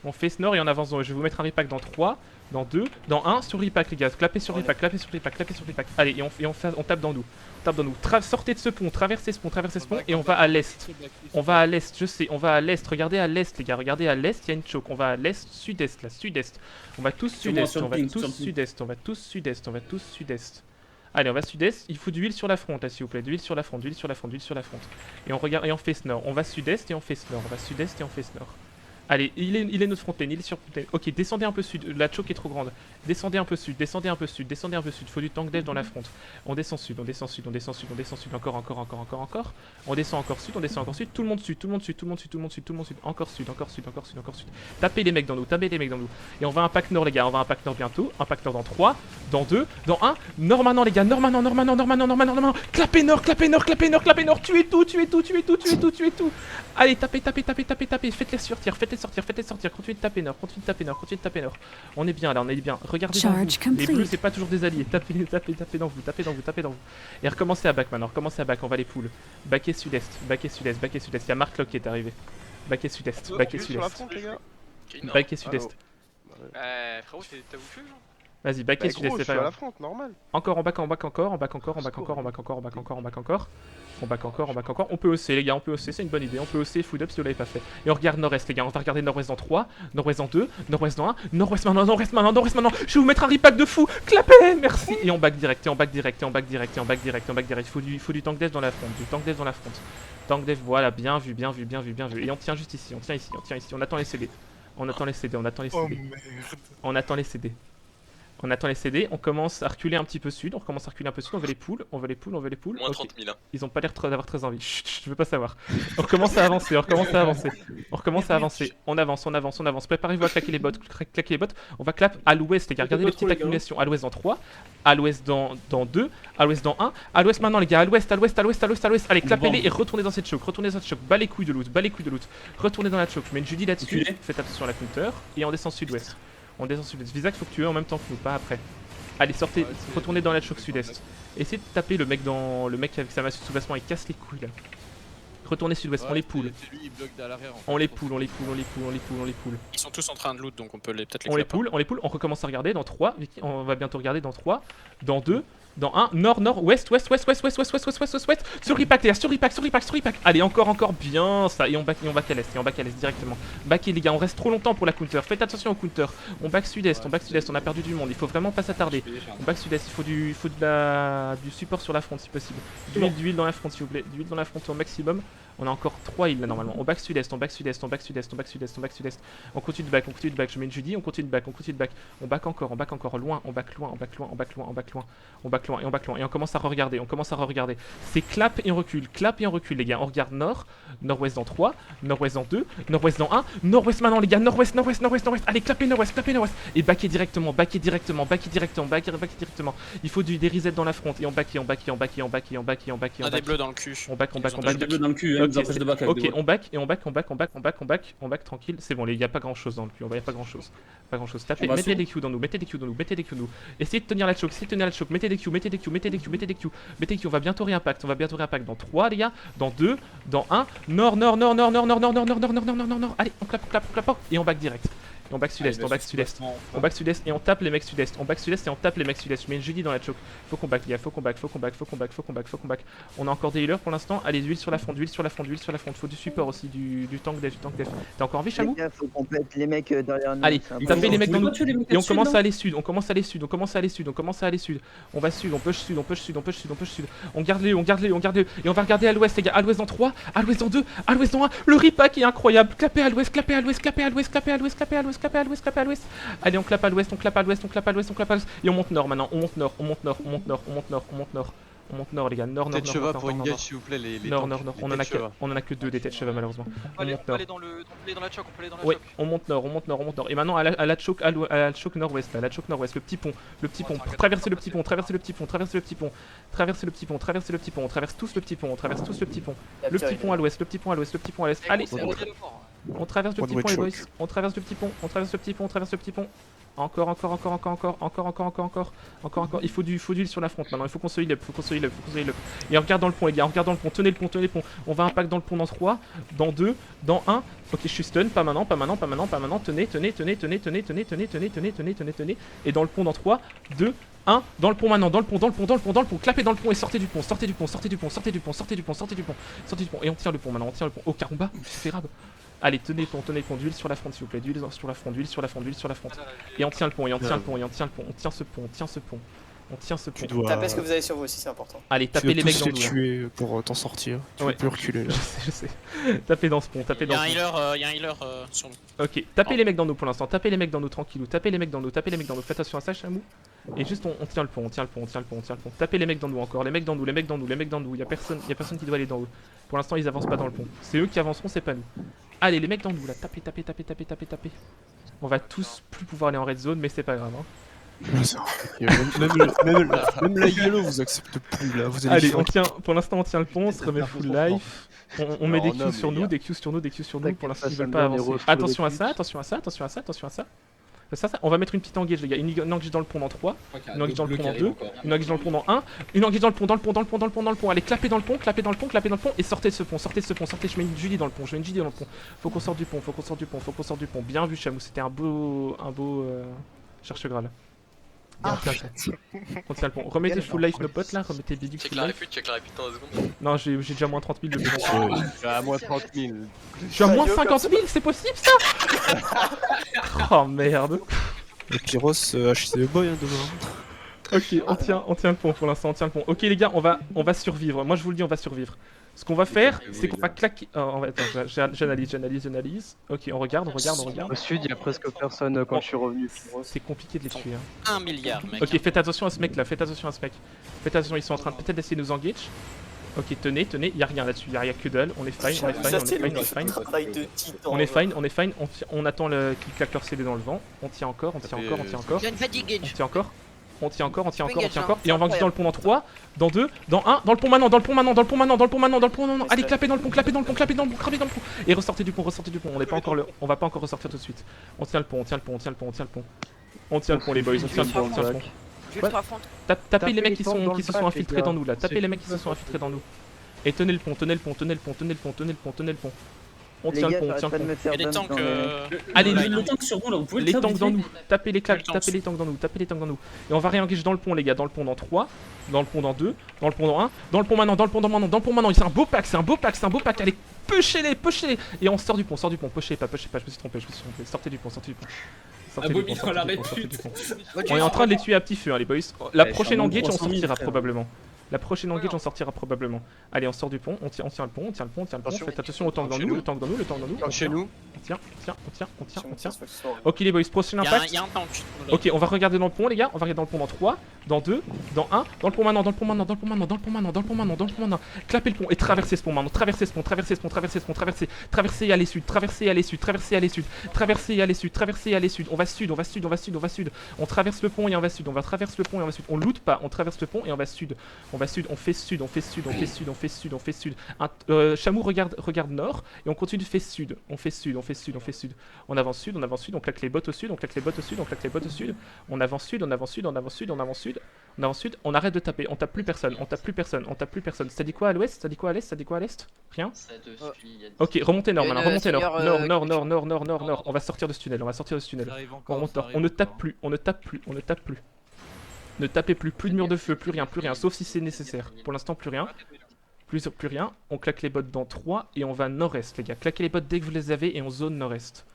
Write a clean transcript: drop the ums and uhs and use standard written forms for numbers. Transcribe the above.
On face nord et on avance dans. Je vais vous mettre un repack dans 3, dans 2, dans 1, sur repack les gars. Clapez sur repack, clapez sur repack, clapez sur repack. Allez, on tape dans nous. On tape dans nous. Sortez de ce pont, traversez ce pont, et on va à l'est. On va à l'est, je sais, on va à l'est. Regardez à l'est les gars, regardez à l'est, il y a une choke. On va à l'est, sud-est là, sud-est. On va tous sud-est, on va tous sud-est, on va tous sud-est, on va tous sud-est. Allez, on va sud-est, il faut du huile sur la fronte là s'il vous plaît, de l'huile sur la fronte, d'huile sur la fronte, d'huile sur la fronte. Et on regarde et on face nord. On va sud-est et on face nord, on va sud-est et on face nord. Allez, il est notre front lane, il est sur front lane. Ok, descendez un peu sud, la choke est trop grande. Descendez un peu sud, descendez un peu sud, descendez un peu sud. Faut du tank dev dans la front. On descend sud, on descend sud, on descend sud, on descend sud. Encore. On descend encore sud, on descend encore sud. Tout le monde sud, tout le monde sud, tout le monde sud, tout le monde sud, tout le monde sud. Encore sud. Tapez les mecs dans nous, tapez les mecs dans nous. Et on va un pack nord les gars, on va un pack nord bientôt. Un pack nord dans 3, dans 2, dans 1. Nord maintenant les gars, nord maintenant. Clapez nord. Tuez tout. Allez, tapez. Faites-les sortir. Continuez de taper nord. On est bien là, on est bien. Regardez dans vous. Les bleus, c'est pas toujours des alliés. Tapez dans vous. Et recommencez à back maintenant. On va les poules. Back et sud-est. Il y a Mark Lock qui est arrivé. Back et sud-est. Back et sud-est. Frérot, t'as bouffé genre? Vas-y, back et sud-est, c'est pas grave. Encore, on back encore. On peut hausser les gars, c'est une bonne idée. On peut hausser food up si vous l'avez pas fait. Et on regarde nord-est les gars, on va regarder nord-ouest dans 3, nord-ouest dans 2, nord-ouest dans 1, nord-ouest maintenant. Je vais vous mettre un repack de fou. Clapez, merci. Et on back direct. Il faut du tank dev dans la front, Tank dev, voilà, bien vu. Et on tient juste ici, on attend les CD. On attend les CD, on commence à reculer un petit peu sud, on veut les poules. Moins 30 000. Ils ont pas l'air d'avoir très envie, chut, je veux pas savoir. On recommence à avancer, on avance, préparez-vous à claquer les bottes, on va clap à l'ouest les gars, regardez les petites accumulations, à l'ouest dans 3, à l'ouest dans 2, à l'ouest dans 1, à l'ouest maintenant les gars, à l'ouest, allez clapez-les et retournez dans cette choke, bas les couilles de loot, retournez dans la choke, je mets une Judy là-dessus, faites attention à la counter, et on descend sud-ouest. Visac, faut que tu aies en même temps que nous, pas après. Allez, sortez, retournez dans la choke sud-est. Essayez de taper le mec avec sa masse de soubassement, il casse les couilles là. Retournez sud-ouest, on les poule. On les poule. Ils sont tous en train de loot donc on peut peut-être les On les poule, on recommence à regarder dans 3, on va bientôt regarder dans 3, dans 2, dans 1, nord, ouest, sur repack les gars, sur repack. Allez, encore, bien ça, et on back à l'est directement. Backez les gars, on reste trop longtemps pour la counter, faites attention au counter. On back sud-est, on a perdu du monde, il faut vraiment pas s'attarder. On back sud-est, il faut du support sur la front si possible. D'huile dans la front s'il vous plaît, d'huile dans la front au maximum. On a encore 3 heals là normalement. On back sud-est. On continue de back. Je mets une Judy, on continue de back. On back encore, loin. On back loin. Et on commence à re-regarder. C'est clap et on recule les gars. On regarde nord-ouest dans 3, nord-ouest dans 2, nord-ouest dans 1, nord-ouest maintenant les gars. Nord-ouest. Allez, clapez nord-ouest. Et backez directement. Il faut des resets dans la front. Et on back. On a des bleus dans le cul. On back. Des bleus dans le cul, nous empêche de back avec Ok, on back tranquille, c'est bon, il y a pas grand chose dans le cul, il y a pas grand chose. Tapez, mettez des Q dans nous. Essayez de tenir la choke, mettez des Q, on va bientôt réimpact, dans 3 les gars, dans 2, dans 1, nord, allez, on clap, et on back direct. Et on back sud-est, et on tape les mecs sud-est. Je mets une Judy dans la choke. Faut qu'on back, les gars, faut qu'on back. On a encore des healers pour l'instant. Allez, huile sur la front. Faut du support aussi, du tank dev. T'as encore envie, Chamou? Faut qu'on pète les mecs derrière nous. Allez, tapez les mecs dans nous. Et on commence à aller sud. On va sud, on push sud. On garde les. Et on va regarder à l'ouest, les gars. À l'ouest dans 3, à l'ouest dans 2, à l'ouest dans 1. Le repack est incroyable. Clapez à l'ouest. Allez, on clap à l'ouest. Et on monte nord maintenant. On monte nord les gars, nord. Tête cheva pour une gage s'il vous plaît, les nord. On en a que 2 des têtes cheva malheureusement. On peut aller dans la choke, Ouais, on monte nord. Et maintenant à la choke nord-ouest, le petit pont. Traversez le petit pont. On traverse tous le petit pont. Le petit pont à l'ouest, Allez, On traverse le petit pont les boys. On traverse le petit pont, on traverse le petit pont, on traverse le petit pont. Encore. Il faut du heal sur la front maintenant. Il faut qu'on se heal up, Et on regarde dans le pont, les gars. On regarde dans le pont. Tenez le pont. On va impact dans le pont dans 3, dans 2, dans 1. Ok, je suis stun. Pas maintenant. Tenez. Et dans le pont dans 3, 2, 1. Dans le pont maintenant. Dans le pont. Clapez dans le pont et sortez du pont. Sortez du pont. Et on tire le pont maintenant. Oh, Karumba, c'est grave. Allez, tenez le pont, d'huile sur la front s'il vous plaît, d'huile sur la front. Et on tient le pont, on tient ce pont. Tapez ce que vous avez sur vous aussi, c'est important. Allez, tapez les mecs dans le pont. tuer pour t'en sortir, tu peux reculer là. Je sais. Tapez dans ce pont, Il y a un healer sur nous. Ok, tapez les mecs dans nous pour l'instant, tapez les mecs dans nous tranquillou, tapez les mecs dans nous, faites attention à ça Chamou. Et juste on tient le pont, Tapez les mecs dans nous encore, les mecs dans nous, y'a personne qui doit aller dans eux. Pour l'instant ils avancent pas dans le pont, c'est eux qui avanceront, c'est pas nous. Allez les mecs dans nous là, tapez. On va tous plus pouvoir aller en red zone mais c'est pas grave hein. Même la yellow vous accepte plus là, vous allez. Allez, pour l'instant on tient le pont, on se remet full life. On met des Q sur nous, pour l'instant ils veulent pas avancer. Attention à ça. Ça, on va mettre une petite engage les gars, une engage dans le pont dans 3, une engage dans le pont dans 2, une engage dans le pont dans 1, une engage dans le pont, allez clapez dans le pont, et sortez de ce pont, je mets une Julie dans le pont, faut qu'on sorte du pont, bien vu Chamou, c'était un beau cherche Graal. On tient le pont, remettez full life nos potes là, remettez Big Check la répute dans 2 secondes. Non j'ai déjà moins 30 000 de Je suis à moins 30 000. Je suis à moins 50 000, c'est possible ça? Oh merde. Le Pyros HCE boy hein, demain. Ok, on tient le pont pour l'instant, Ok les gars, on va survivre, moi je vous le dis, on va survivre. Ce qu'on va faire, c'est qu'on va claquer... Attends, j'analyse. Ok, on regarde. Au sud, il y a presque personne quand je suis revenu. C'est compliqué de les tuer. 1 milliard, mec. Ok, faites attention à ce mec là, Faites attention, ils sont en train de peut-être d'essayer de nous engage. Ok, tenez, y'a rien là-dessus, y'a que dalle, on est fine. On attend qu'ils claquent leur CD dans le vent. On tient encore. On tient encore, et on va dans le pont dans 3, dans 2, dans 1, dans le pont maintenant, allez clapez dans le pont, et ressortez du pont, on va pas encore ressortir tout de suite. On tient le pont les boys, on tient le pont. Tapez les mecs qui se sont infiltrés dans nous là, et tenez le pont. On tient le pont. Il y a des tanks. Allez, le tank sur nous là, vous pouvez les tanks dans nous. Tapez les tanks dans nous. Et on va réengager dans le pont les gars, dans le pont dans 3, dans le pont dans 2, dans le pont dans 1, dans le pont maintenant. C'est un beau pack. Allez, pushez-les. Et on sort du pont. Pushez pas, je me suis trompé. Sortez du pont. On est en train de les tuer à petit feu hein, les boys. La prochaine engage on sortira probablement. Allez, on sort du pont, on tient le pont. Faites attention au tank dans nous, Chez nous. On tient. Ok les boys, prochain impact. Il y a un tank. Ok, on va regarder dans le pont les gars, dans le pont dans 3, dans 2, dans 1, dans le pont maintenant. Clapez le pont et traversez ce pont maintenant, traversez. Traversez et allez sud. On va sud. On traverse le pont et on va sud. On loot pas, on traverse le pont et on va sud. On fait sud. Chamou regarde nord et on continue de faire sud. On fait sud. On avance sud, on claque les bottes au sud, on avance sud. On arrête de taper, on tape plus personne. Ça dit quoi à l'ouest? Rien? Ok, remontez nord maintenant, nord. On va sortir de ce tunnel, On remonte nord, on ne tape plus. Ne tapez plus de mur de feu, plus rien, sauf si c'est nécessaire. Pour l'instant, plus rien. On claque les bottes dans 3 et on va nord-est, les gars. Claquez les bottes dès que vous les avez et on zone nord-est.